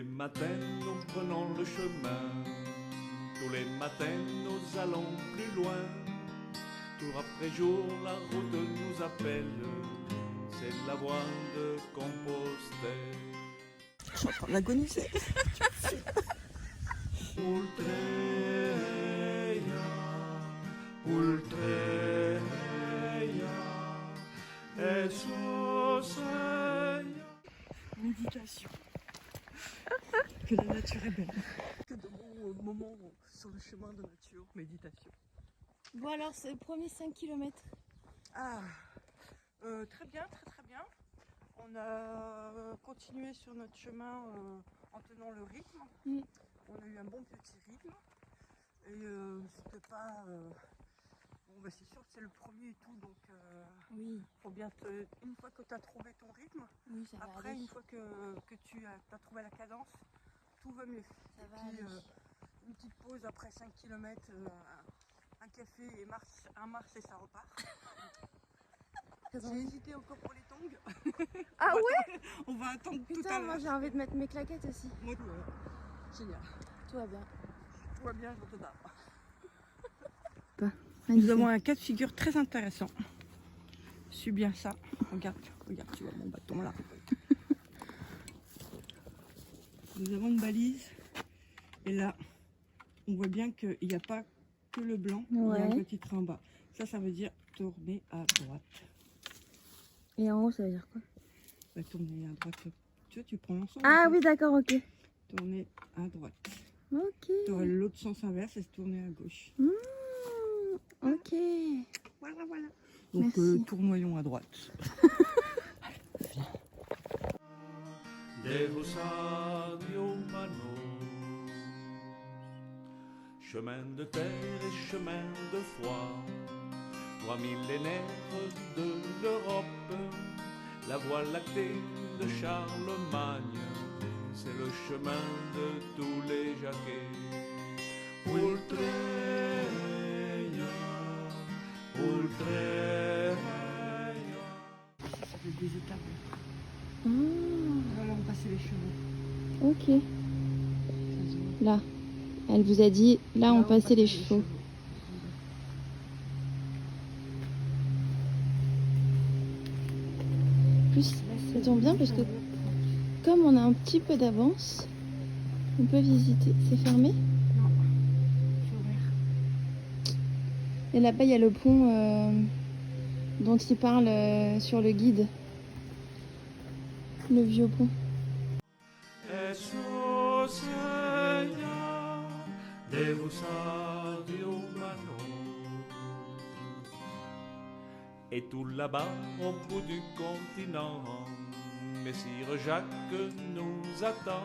les matins, nous prenons le chemin. Tous les matins, nous allons plus loin. Jour après jour, la route nous appelle. C'est la voie de Compostelle. Je suis en train d'agoniser. Méditation. Que la nature est belle. Que de bons moments sur le chemin de nature. Méditation. Bon alors c'est le premier 5 km. Ah, très bien, très bien. On a continué sur notre chemin en tenant le rythme. On a eu un bon petit rythme. Et c'était pas... Bon, bah, c'est sûr que c'est le premier et tout, donc Oui. faut bien une fois que tu as trouvé ton rythme, Oui, ça va après aller. une fois que tu as trouvé la cadence, tout va mieux. Ça va Puis aller. une petite pause après 5 km, un café et un Mars et ça repart. J'ai hésité encore pour les tongs. Ah ouais. On va attendre tout à Putain, l'heure. moi j'ai envie de mettre mes claquettes aussi. Moi, génial. Tout va bien. Tout va bien, je te donne. Magnifique. Nous avons un cas de figure très intéressant. Suis bien ça. Regarde, tu vois mon bâton là. Nous avons une balise. Et là, on voit bien qu'il n'y a pas que le blanc. Il y a un petit trait en bas. Ça veut dire tourner à droite. Et en haut, ça veut dire quoi? Bah, tourner à droite. Tu vois, tu prends l'ensemble. Ah oui, d'accord, ok. Tourner à droite. Ok. Tu aurais l'autre sens inverse et se tourner à gauche. Ok. Voilà. Donc tournoyons à droite. Deus adios manos, chemin de terre et chemin de foi, 3 millénaires de l'Europe, la voie lactée de Charlemagne, c'est le chemin de tous les jacquets. Ultreia, ultreia. Ça fait des étapes. Ah, Voilà, on passait les chevaux. ok. Ça se voit. Là. Elle vous a dit, là on passait les chevaux. En plus, ça tombe bien parce que comme on a un petit peu d'avance, on peut visiter. C'est fermé? Non, c'est ouvert. Et là-bas, il y a le pont dont il parle sur le guide. Le vieux pont. Jesus Seigneur, Deus adios manos. Et tout là-bas, au bout du continent, Messire Jacques nous attend.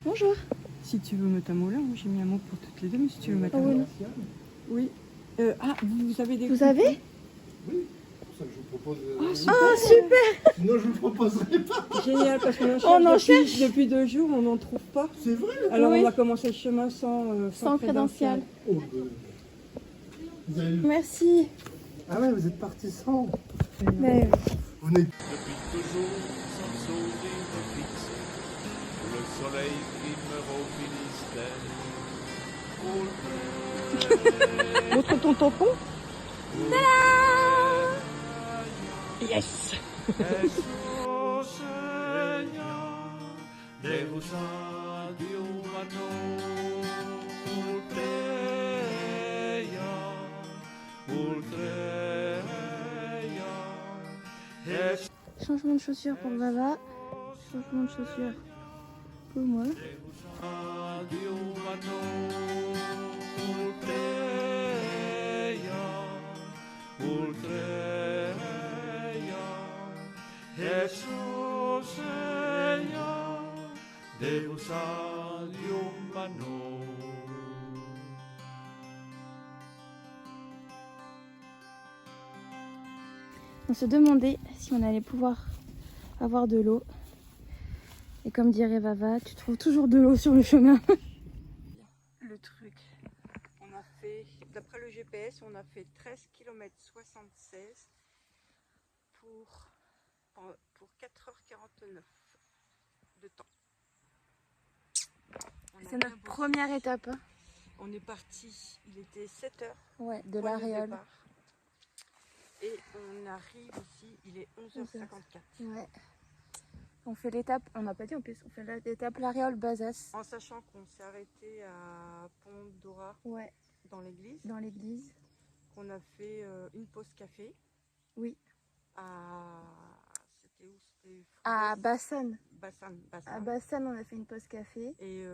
Bonjour. Si tu veux mettre un mot là, moi j'ai mis un mot pour toutes les deux, mais si tu veux mettre un oui, mot. non. Oui. Vous avez des. Vous avez? Oui, c'est pour ça que je vous propose. Ah, super. Sinon, je ne vous proposerai pas. Génial, parce qu'on On en cherche depuis 2 jours, on n'en trouve pas. C'est vrai. Alors Oui. on va commencer le chemin sans crédential. Oh, vous avez... Merci. Ah ouais, vous êtes parti sans. Mais, Vous n'êtes Depuis toujours, sans sourire fixe, le soleil qui me au Montre ton tampon. Yes. Jesus Seigneur, Deus adios manos, ultreia. changement de chaussures pour Vava. Changement de chaussures pour moi. Adios manos, ultreia. Jesus Seigneur, Deus adios manos. On se demandait si on allait pouvoir avoir de l'eau. Et comme dirait Vava, tu trouves toujours de l'eau sur le chemin. Le truc, on a fait, d'après le GPS, on a fait 13 km 76 pour 4h49 de temps. C'est notre première étape. Hein. On est parti, il était 7h. Ouais, de l'Aréole. Et on arrive ici, il est 11h54. Ouais. On fait l'étape, on n'a pas dit en plus, on fait l'étape l'Aréole Bazas. En sachant qu'on s'est arrêté à Pont d'Ora, ouais. Dans l'église. Dans l'église. On a fait une pause café. Oui. C'était où? C'était à Bassane. À Bassane, on a fait une pause café. Et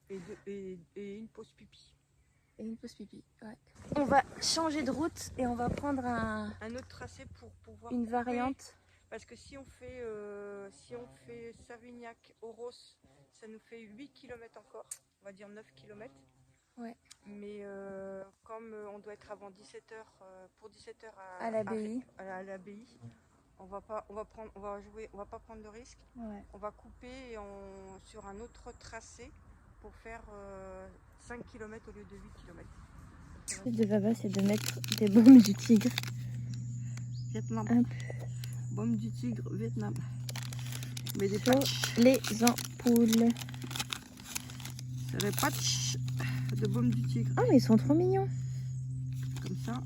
une pause pipi. Et une pause pipi, ouais. On va changer de route et on va prendre un autre tracé pour pouvoir... Une variante. Parce que si on fait Savignac-Oros, ça nous fait 8 km encore. On va dire 9 km. Ouais. Mais comme on doit être avant 17h, pour 17h à l'abbaye, on va pas prendre de risque. Ouais. On va couper sur un autre tracé pour faire 5 km au lieu de 8 km. Le de Baba, c'est de mettre des baumes du tigre. Vietnam. Baume du tigre, Vietnam. Mais des patchs. Les ampoules. C'est les patchs de baume du tigre. Oh, mais ils sont trop mignons. Comme ça.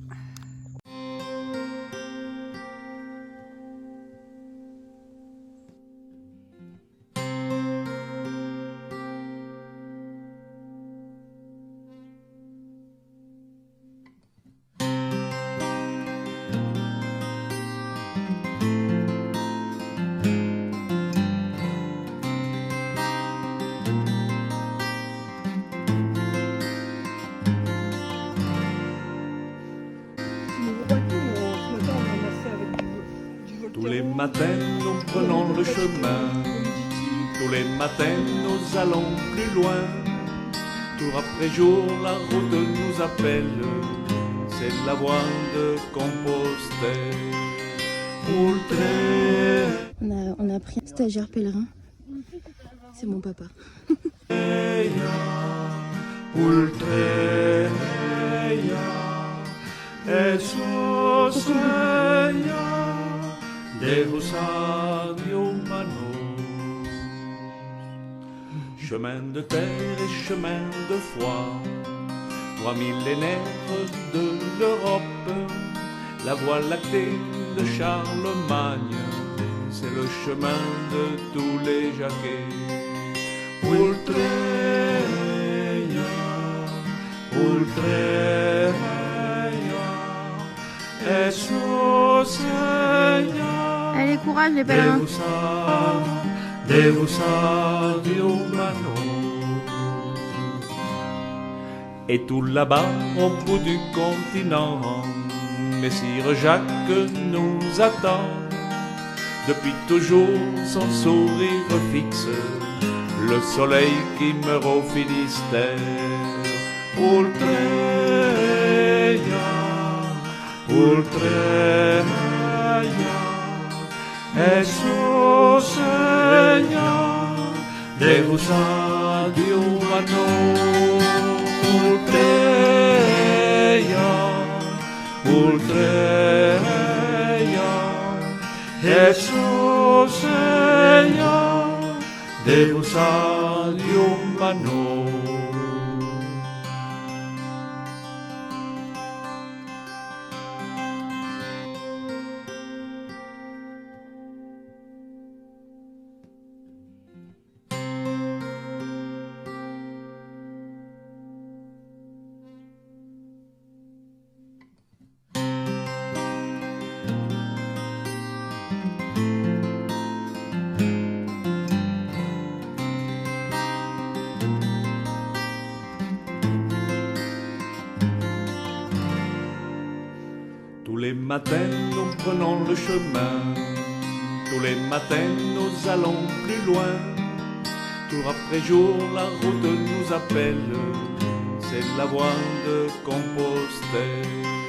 Tous les matins, nous prenons le chemin. Tous les matins, nous allons plus loin. Tour après jour, la route nous appelle. C'est la voie de Compostelle. On a pris un stagiaire pèlerin. C'est mon papa. Chemin de terre et chemin de foi, 3 millénaires de l'Europe, la voie lactée de Charlemagne, c'est le chemin de tous les jacquets. Allez, courage les pèlerins. Et tout là-bas, au bout du continent, Messire Jacques nous attend. Depuis toujours, son sourire fixe, le soleil qui meurt au Finistère. Deus adiuvano, ultreia, Jesus Señor, Deus adiuvano. Tous les matins, nous prenons le chemin. Tous les matins, nous allons plus loin. Tour après jour, la route nous appelle. C'est la voie de Compostelle.